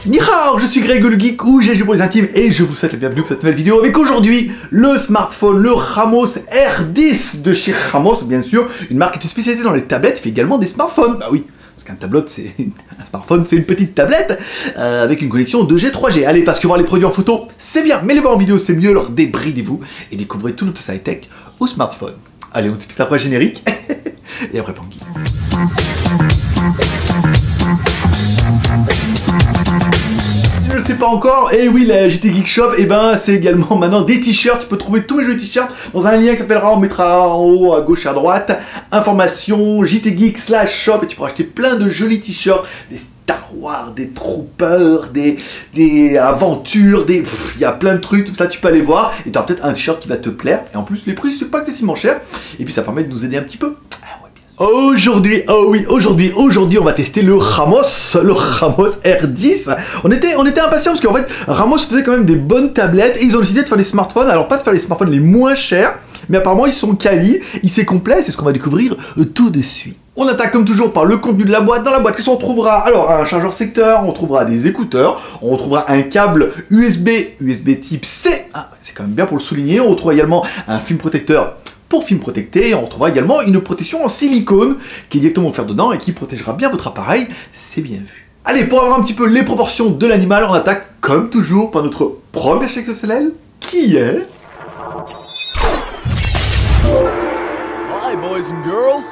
Ni hao, je suis Greg le Geek ou GG pour les intimes et je vous souhaite la bienvenue pour cette nouvelle vidéo avec aujourd'hui le smartphone, le Ramos R10 de chez Ramos, bien sûr, une marque qui est spécialisée dans les tablettes, fait également des smartphones, bah oui. Parce qu'un tablette, c'est un smartphone, c'est une petite tablette avec une connexion 2G, 3G. Allez, parce que voir les produits en photo, c'est bien, mais les voir en vidéo, c'est mieux. Alors débridez-vous et découvrez tout notre high-tech au smartphone. Allez, on se pisse après générique et après Panky. Je ne sais pas encore, et oui, la JT Geek Shop, et ben c'est également maintenant des t-shirts. Tu peux trouver tous mes jolis t-shirts dans un lien qui s'appellera, on mettra en haut à gauche à droite, information JT Geek /shop, et tu pourras acheter plein de jolis t-shirts, des Star Wars, des Troopers, des aventures, il y a plein de trucs, tout ça tu peux aller voir, et tu auras peut-être un t-shirt qui va te plaire, et en plus les prix c'est pas excessivement cher, et puis ça permet de nous aider un petit peu. Aujourd'hui, oh oui, aujourd'hui, on va tester le Ramos R10. On était impatients parce qu'en fait, Ramos faisait quand même des bonnes tablettes et ils ont décidé de faire des smartphones. Alors pas de faire les smartphones les moins chers, mais apparemment ils sont quali, c'est complet, c'est ce qu'on va découvrir tout de suite. On attaque comme toujours par le contenu de la boîte. Dans la boîte, qu'est-ce qu'on trouvera? Alors un chargeur secteur, on trouvera des écouteurs, on trouvera un câble USB type C, c'est quand même bien pour le souligner. On retrouve également un film protecteur pour film protecté, et on retrouvera également une protection en silicone qui est directement offerte dedans et qui protégera bien votre appareil, c'est bien vu. Allez, pour avoir un petit peu les proportions de l'animal, on attaque comme toujours par notre premier chèque exceptionnel, qui est... Hi boys and girls.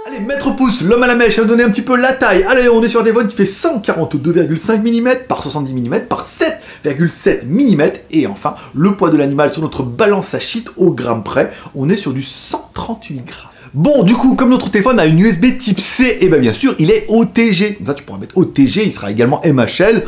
Allez, mettre pouce, l'homme à la mèche, à donner un petit peu la taille. Allez, on est sur un téléphone qui fait 142,5 mm par 70 mm par 7,7 mm. Et enfin, le poids de l'animal sur notre balance à shit au gramme près, on est sur du 138 grammes. Bon, du coup, comme notre téléphone a une USB type C, et bien sûr, il est OTG. Comme ça, tu pourras mettre OTG, il sera également MHL.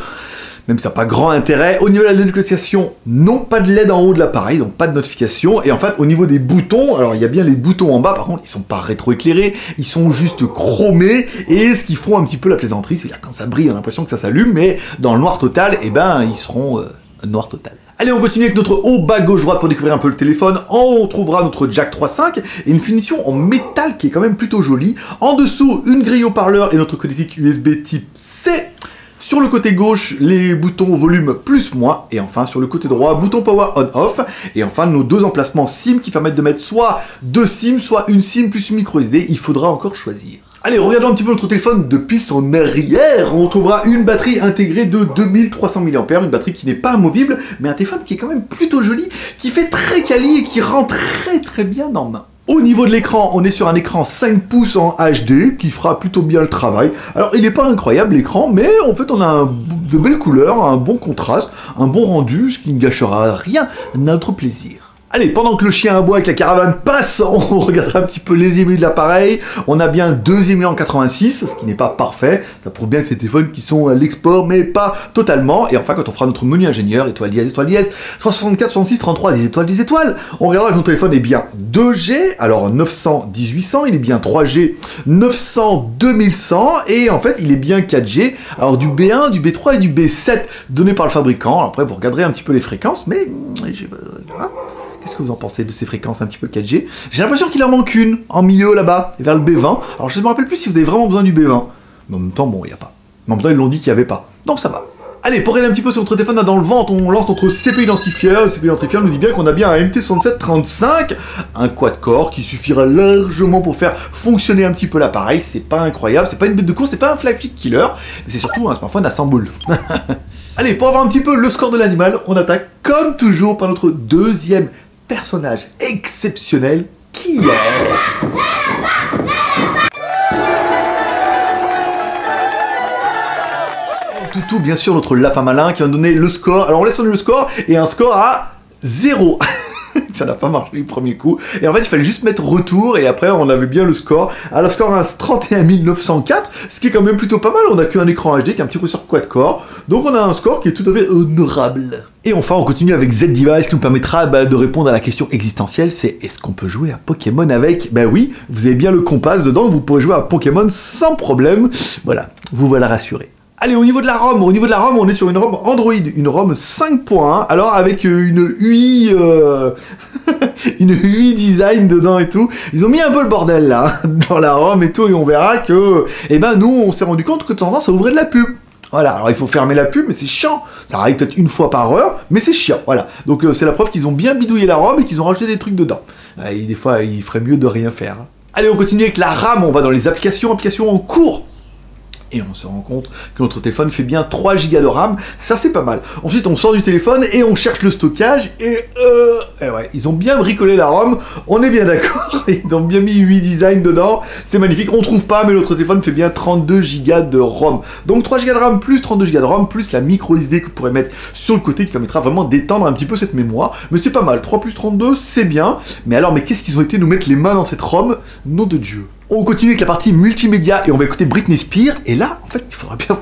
Même si ça n'a pas grand intérêt. Au niveau de la notification, non, pas de LED en haut de l'appareil, donc pas de notification. Et en fait, au niveau des boutons, alors il y a bien les boutons en bas, par contre, ils sont pas rétroéclairés, ils sont juste chromés. Et ce qui font un petit peu la plaisanterie, c'est que quand ça brille, on a l'impression que ça s'allume, mais dans le noir total, et ben, ils seront noir total. Allez, on continue avec notre haut bas gauche-droite pour découvrir un peu le téléphone. En haut, on trouvera notre jack 3.5 et une finition en métal qui est quand même plutôt jolie. En dessous, une grille haut-parleur et notre connectique USB type C. Sur le côté gauche, les boutons volume plus-moins, et enfin sur le côté droit, bouton power on-off, et enfin nos deux emplacements SIM qui permettent de mettre soit deux SIM, soit une SIM plus une micro SD, il faudra encore choisir. Allez, regardons un petit peu notre téléphone depuis son arrière, on trouvera une batterie intégrée de 2300 mAh, une batterie qui n'est pas amovible, mais un téléphone qui est quand même plutôt joli, qui fait très quali et qui rend très bien en main. Au niveau de l'écran, on est sur un écran 5 pouces en HD qui fera plutôt bien le travail. Alors il n'est pas incroyable l'écran, mais en fait on a de belles couleurs, un bon contraste, un bon rendu, ce qui ne gâchera rien à notre plaisir. Allez, pendant que le chien aboie et que la caravane passe, on regardera un petit peu les émuis de l'appareil. On a bien deux émuis en 86, ce qui n'est pas parfait. Ça prouve bien que c'est des téléphones qui sont à l'export, mais pas totalement. Et enfin, quand on fera notre menu ingénieur, étoile dièse, 364, 66, 33, des étoiles, on regardera que notre téléphone est bien 2G, alors 900, 1800, il est bien 3G, 900, 2100, et en fait, il est bien 4G, alors du B1, du B3 et du B7 donné par le fabricant. Alors après, vous regarderez un petit peu les fréquences, mais... Qu'est-ce que vous en pensez de ces fréquences un petit peu 4G? J'ai l'impression qu'il en manque une, en milieu là-bas, vers le B20. Alors je ne me rappelle plus si vous avez vraiment besoin du B20. Mais en même temps, bon, il n'y a pas. Mais en même temps, ils l'ont dit qu'il n'y avait pas. Donc ça va. Allez, pour regarder un petit peu sur notre téléphone, là, dans le ventre, on lance notre CPU identifieur. Le CPU identifieur nous dit bien qu'on a bien un MT6735, un quad-core qui suffira largement pour faire fonctionner un petit peu l'appareil. C'est pas incroyable, c'est pas une bête de course, c'est pas un flagship killer, mais c'est surtout un smartphone à 100 boules. Allez, pour avoir un petit peu le score de l'animal, on attaque comme toujours par notre deuxième personnage exceptionnel qui est... Toutou, bien sûr, notre lapin malin qui va donner le score. Alors on laisse donner le score et un score à 0. Ça n'a pas marché du premier coup. Et en fait, il fallait juste mettre retour et après, on avait bien le score. Alors, le score à 31 904, ce qui est quand même plutôt pas mal. On n'a qu'un écran HD qui est un petit peu sur quad-core. Donc, on a un score qui est tout à fait honorable. Et enfin, on continue avec Z-Device qui nous permettra de répondre à la question existentielle, c'est est-ce qu'on peut jouer à Pokémon avec? Ben oui, vous avez bien le Compass dedans, vous pourrez jouer à Pokémon sans problème. Voilà, vous voilà rassuré. Allez, au niveau de la ROM, on est sur une ROM Android, une ROM 5.1, alors avec une UI, une UI design dedans et tout. Ils ont mis un peu le bordel là, dans la ROM et tout, et on verra que, eh ben nous, on s'est rendu compte que de temps en temps, ça ouvrait de la pub. Voilà, alors il faut fermer la pub, mais c'est chiant. Ça arrive peut-être une fois par heure, mais c'est chiant, voilà. Donc c'est la preuve qu'ils ont bien bidouillé la ROM et qu'ils ont rajouté des trucs dedans. Et des fois, il ferait mieux de rien faire. Allez, on continue avec la RAM, on va dans les applications en cours. Et on se rend compte que notre téléphone fait bien 3 Go de RAM, ça c'est pas mal. Ensuite on sort du téléphone et on cherche le stockage, et ouais, ils ont bien bricolé la ROM, on est bien d'accord, ils ont bien mis 8 design dedans, c'est magnifique, on trouve pas, mais notre téléphone fait bien 32 Go de ROM. Donc 3 Go de RAM plus 32 Go de ROM, plus la micro SD que vous pourrez mettre sur le côté qui permettra vraiment d'étendre un petit peu cette mémoire, mais c'est pas mal, 3 plus 32 c'est bien, mais alors qu'est-ce qu'ils ont été nous mettre les mains dans cette ROM, nom de Dieu. On continue avec la partie multimédia et on va écouter Britney Spears. Et là, en fait, il faudra bien...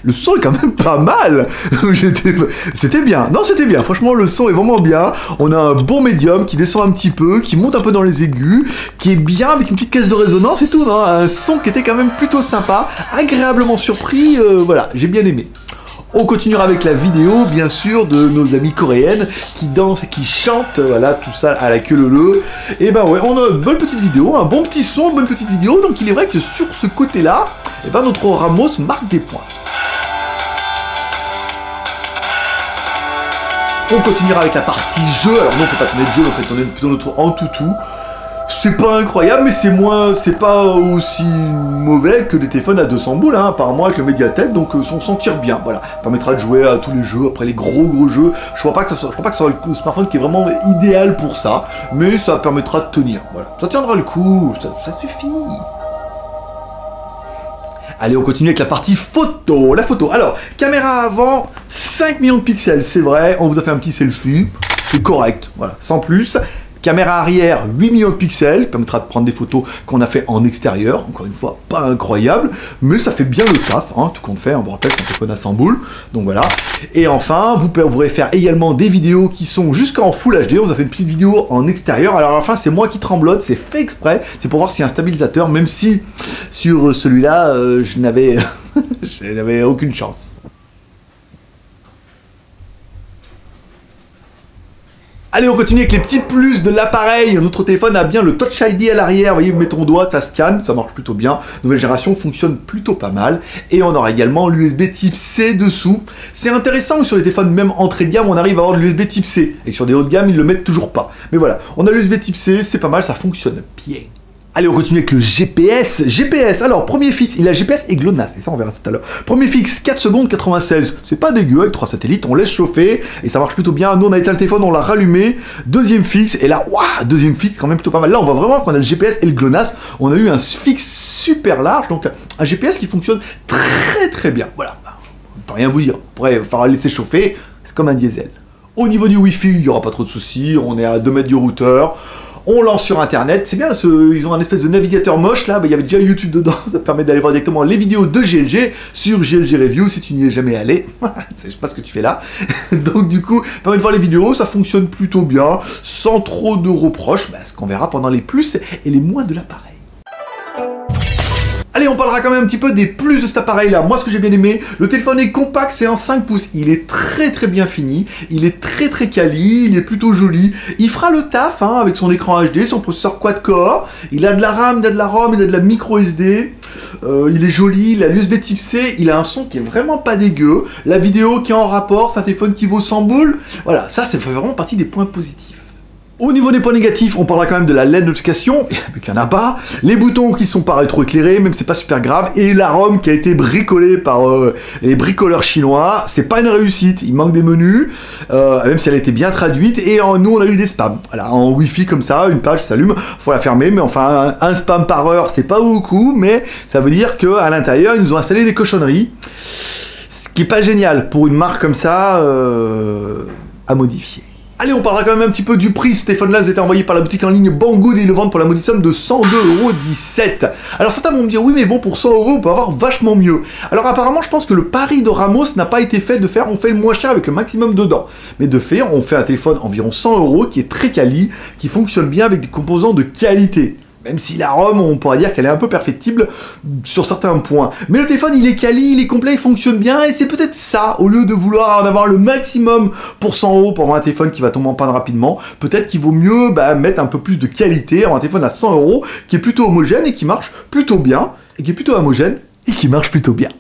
Le son est quand même pas mal. C'était bien. Non, c'était bien. Franchement, le son est vraiment bien. On a un bon médium qui descend un petit peu, qui monte un peu dans les aigus, qui est bien avec une petite caisse de résonance et tout. Non, un son qui était quand même plutôt sympa, agréablement surpris. Voilà, j'ai bien aimé. On continuera avec la vidéo, bien sûr, de nos amies coréennes qui dansent et qui chantent, voilà, tout ça à la queue leu. Et ben ouais, on a une bonne petite vidéo, un bon petit son, une bonne petite vidéo, donc il est vrai que sur ce côté-là, et ben notre Ramos marque des points. On continuera avec la partie jeu, alors non, on fait pas tourner de jeu, on fait tourner plutôt notre Antutu. C'est pas incroyable, mais c'est pas aussi mauvais que des téléphones à 200 boules, hein, apparemment avec le Mediatek, donc on s'en tire bien, voilà. Permettra de jouer à tous les jeux, après les gros jeux. Je crois pas que ce soit le smartphone qui est vraiment idéal pour ça, mais ça permettra de tenir, voilà. Ça tiendra le coup, ça suffit. Allez, on continue avec la partie photo. La photo. Alors, caméra avant, 5 millions de pixels, c'est vrai, on vous a fait un petit selfie, c'est correct, voilà, sans plus. Caméra arrière, 8 millions de pixels, permettra de prendre des photos qu'on a fait en extérieur, encore une fois, pas incroyable, mais ça fait bien le taf, hein, tout compte fait, on vous rappelle qu'on téléphone à 100 boules, donc voilà. Et enfin, vous pourrez faire également des vidéos qui sont jusqu'en Full HD, on vous a fait une petite vidéo en extérieur, alors à la fin c'est moi qui tremblote, c'est fait exprès, c'est pour voir s'il y a un stabilisateur, même si sur celui-là, je n'avais aucune chance. Allez, on continue avec les petits plus de l'appareil. Notre téléphone a bien le Touch ID à l'arrière. Vous voyez, vous mettez ton doigt, ça scanne, ça marche plutôt bien. Nouvelle génération fonctionne plutôt pas mal. Et on aura également l'USB type C dessous. C'est intéressant que sur les téléphones même entrée de gamme, on arrive à avoir de l'USB type C. Et que sur des hauts de gamme, ils le mettent toujours pas. Mais voilà, on a l'USB type C, c'est pas mal, ça fonctionne bien. Allez, on continue avec le GPS. GPS, alors, premier fixe, il a GPS et GLONASS, et ça on verra ça tout à l'heure. Premier fixe, 4 secondes 96, c'est pas dégueu, avec 3 satellites, on laisse chauffer, et ça marche plutôt bien. Nous on a éteint le téléphone, on l'a rallumé, deuxième fixe, et là, waouh, deuxième fixe, quand même plutôt pas mal. Là on voit vraiment qu'on a le GPS et le GLONASS, on a eu un fixe super large, donc un GPS qui fonctionne très bien, voilà. On ne peut rien vous dire, on pourrait falloir laisser chauffer, c'est comme un diesel. Au niveau du Wi-Fi, il n'y aura pas trop de soucis, on est à 2 mètres du routeur. On lance sur internet, c'est bien, ils ont un espèce de navigateur moche là, il y avait déjà YouTube dedans, ça permet d'aller voir directement les vidéos de GLG sur GLG Review si tu n'y es jamais allé, je sais pas ce que tu fais là, donc du coup, ça permet de voir les vidéos, ça fonctionne plutôt bien, sans trop de reproches, ce qu'on verra pendant les plus et les moins de l'appareil. Allez, on parlera quand même un petit peu des plus de cet appareil-là. Moi, ce que j'ai bien aimé, le téléphone est compact, c'est un 5 pouces. Il est très bien fini, il est très quali, il est plutôt joli. Il fera le taf, hein, avec son écran HD, son processeur quad-core. Il a de la RAM, il a de la ROM, il a de la micro SD. Il est joli, il a l'USB type C, il a un son qui est vraiment pas dégueu. La vidéo qui est en rapport, c'est un téléphone qui vaut 100 boules. Voilà, ça, c'est vraiment partie des points positifs. Au niveau des points négatifs, on parlera quand même de la LED notification, vu qu'il n'y en a pas, les boutons qui sont pas rétroéclairés, même c'est pas super grave, et la ROM qui a été bricolée par les bricoleurs chinois, c'est pas une réussite, il manque des menus, même si elle a été bien traduite, et nous on a eu des spams, voilà, en Wi-Fi comme ça, une page s'allume, faut la fermer, mais enfin un spam par heure, c'est pas beaucoup, mais ça veut dire qu'à l'intérieur, ils nous ont installé des cochonneries, ce qui est pas génial pour une marque comme ça à modifier. Allez, on parlera quand même un petit peu du prix. Ce téléphone-là vous a été envoyé par la boutique en ligne Banggood et ils le vendent pour la maudite somme de 102,17 €. Alors certains vont me dire, oui mais bon, pour 100 € on peut avoir vachement mieux. Alors apparemment, je pense que le pari de Ramos n'a pas été fait de faire, on fait le moins cher avec le maximum dedans. Mais de fait, on fait un téléphone environ 100 € qui est très quali, qui fonctionne bien avec des composants de qualité. Même si la ROM, on pourrait dire qu'elle est un peu perfectible sur certains points. Mais le téléphone, il est quali, il est complet, il fonctionne bien, et c'est peut-être ça, au lieu de vouloir en avoir le maximum pour 100 € pour avoir un téléphone qui va tomber en panne rapidement, peut-être qu'il vaut mieux mettre un peu plus de qualité, avoir un téléphone à 100 € qui est plutôt homogène et qui marche plutôt bien, et qui est plutôt homogène et qui marche plutôt bien.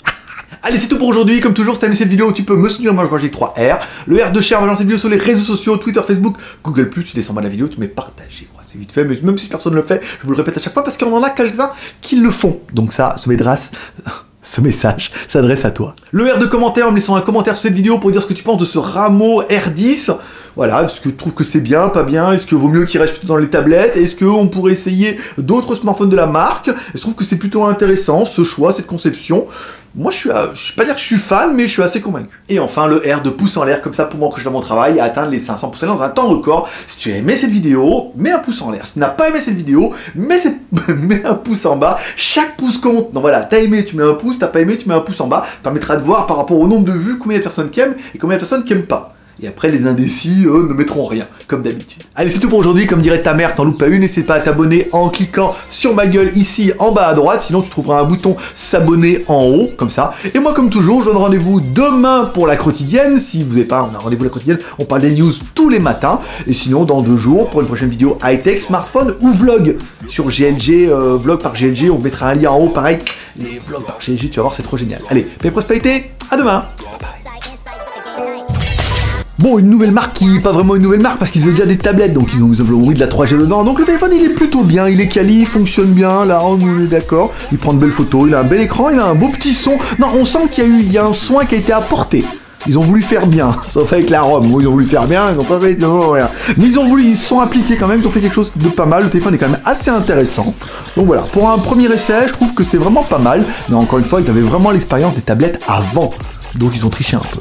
Allez, c'est tout pour aujourd'hui. Comme toujours, si t'as aimé cette vidéo, tu peux me soutenir, moi je avec 3R. Le R de Cher va lancer cette vidéo sur les réseaux sociaux, Twitter, Facebook, Google+, tu descends en bas de la vidéo, tu mets partager. C'est vite fait, mais même si personne ne le fait, je vous le répète à chaque fois parce qu'on en a quelques-uns qui le font. Donc ça, ce message s'adresse à toi. Le R de commentaire, en me laissant un commentaire sur cette vidéo pour dire ce que tu penses de ce Ramo R10. Voilà, est-ce que tu trouves que c'est bien, pas bien? Est-ce que vaut mieux qu'il reste plutôt dans les tablettes? Est-ce qu'on pourrait essayer d'autres smartphones de la marque? Je trouve que c'est plutôt intéressant, ce choix, cette conception. Moi, je vais pas dire que je suis fan, mais je suis assez convaincu. Et enfin, le R de pouce en l'air, comme ça, pour montrer mon travail, à atteindre les 500 pouces en l'air dans un temps record. Si tu as aimé cette vidéo, mets un pouce en l'air. Si tu n'as pas aimé cette vidéo, mets un pouce en bas. Chaque pouce compte. Donc voilà, t'as aimé, tu mets un pouce, t'as pas aimé, tu mets un pouce en bas. Ça permettra de voir par rapport au nombre de vues combien il y a de personnes qui aiment et combien il y a de personnes qui aiment pas. Et après, les indécis, eux, ne mettront rien, comme d'habitude. Allez, c'est tout pour aujourd'hui. Comme dirait ta mère, t'en loupes pas une. N'hésite pas à t'abonner en cliquant sur ma gueule ici, en bas à droite. Sinon, tu trouveras un bouton s'abonner en haut, comme ça. Et moi, comme toujours, je donne rendez-vous demain pour la quotidienne. Si vous n'avez pas, on a rendez-vous la quotidienne. On parle des news tous les matins. Et sinon, dans 2 jours, pour une prochaine vidéo high-tech, smartphone ou vlog. Sur GLG, vlog par GLG. On mettra un lien en haut, pareil. Les vlogs par GLG, tu vas voir, c'est trop génial. Allez, paix et prospérité. À demain. Bye bye. Bon, une nouvelle marque qui n'est pas vraiment une nouvelle marque parce qu'ils ont déjà des tablettes, donc ils ont le de la 3G dedans. Donc le téléphone il est plutôt bien, il est quali, il fonctionne bien, là on est d'accord. Il prend de belles photos, il a un bel écran, il a un beau petit son. Non, on sent qu'il y a un soin qui a été apporté. Ils ont voulu faire bien, sauf avec la ROM, ils ont voulu faire bien, ils n'ont pas fait rien. Mais ils se sont appliqués quand même, ils ont fait quelque chose de pas mal, le téléphone est quand même assez intéressant. Donc voilà, pour un premier essai, je trouve que c'est vraiment pas mal. Mais encore une fois, ils avaient vraiment l'expérience des tablettes avant, donc ils ont triché un peu.